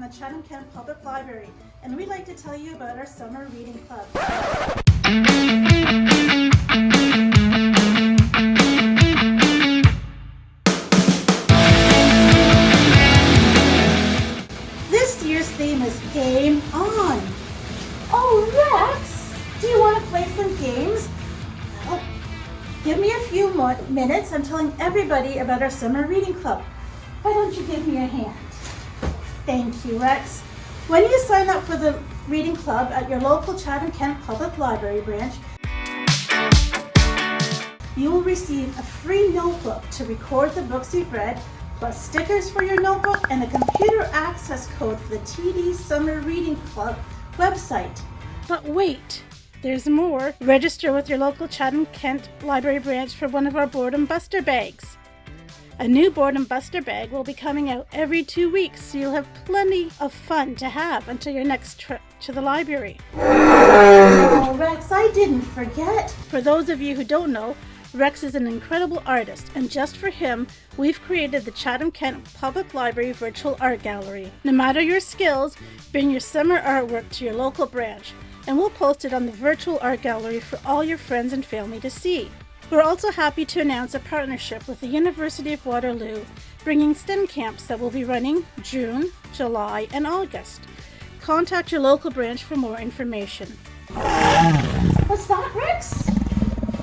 the Chatham-Kent Public Library, and we'd like to tell you about our summer reading club. This year's theme is Game On. Oh, Rex, do you want to play some games? Well, give me a few more minutes. I'm telling everybody about our summer reading club. Why don't you give me a hand? Thank you, Rex. When you sign up for the reading club at your local Chatham-Kent Public Library branch, you will receive a free notebook to record the books you've read, plus stickers for your notebook and a computer access code for the TD Summer Reading Club website. But wait, there's more. Register with your local Chatham-Kent Library branch for one of our Boredom Buster bags. A new Boredom Buster bag will be coming out every 2 weeks, so you'll have plenty of fun to have until your next trip to the library. Oh, Rex, I didn't forget. For those of you who don't know, Rex is an incredible artist, and just for him, we've created the Chatham-Kent Public Library Virtual Art Gallery. No matter your skills, bring your summer artwork to your local branch, and we'll post it on the Virtual Art Gallery for all your friends and family to see. We're also happy to announce a partnership with the University of Waterloo, bringing STEM camps that will be running June, July, and August. Contact your local branch for more information. What's that, Rex?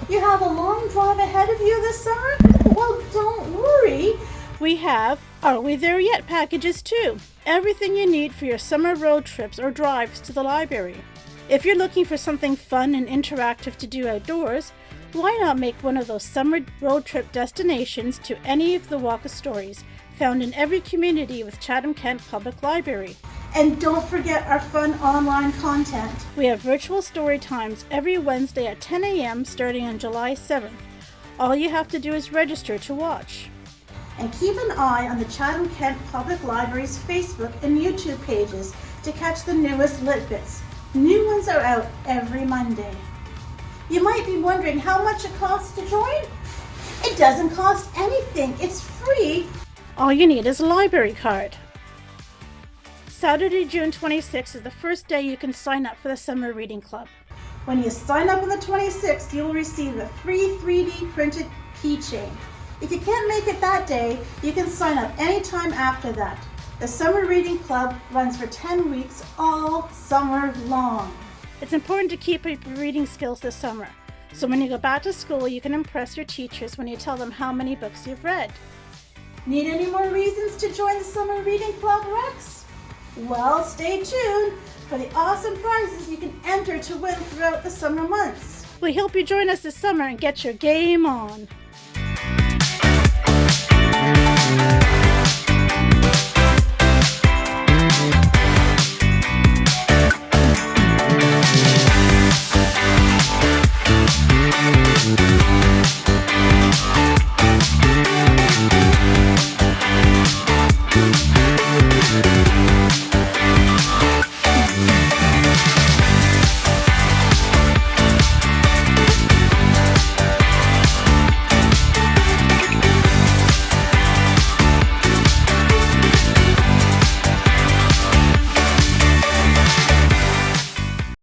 You have a long drive ahead of you this summer? Well, don't worry. We have Are We There Yet packages too. Everything you need for your summer road trips or drives to the library. If you're looking for something fun and interactive to do outdoors, why not make one of those summer road trip destinations to any of the Walk of Stories found in every community with Chatham-Kent Public Library. And don't forget our fun online content. We have virtual story times every Wednesday at 10 a.m. starting on July 7th. All you have to do is register to watch. And keep an eye on the Chatham-Kent Public Library's Facebook and YouTube pages to catch the newest lit bits. New ones are out every Monday. You might be wondering how much it costs to join? It doesn't cost anything. It's free. All you need is a library card. Saturday, June 26th is the first day you can sign up for the Summer Reading Club. When you sign up on the 26th, you will receive a free 3D printed keychain. If you can't make it that day, you can sign up anytime after that. The Summer Reading Club runs for 10 weeks all summer long. It's important to keep up your reading skills this summer, so when you go back to school, you can impress your teachers when you tell them how many books you've read. Need any more reasons to join the Summer Reading Club, Rex? Well, stay tuned for the awesome prizes you can enter to win throughout the summer months. We hope you join us this summer and get your game on.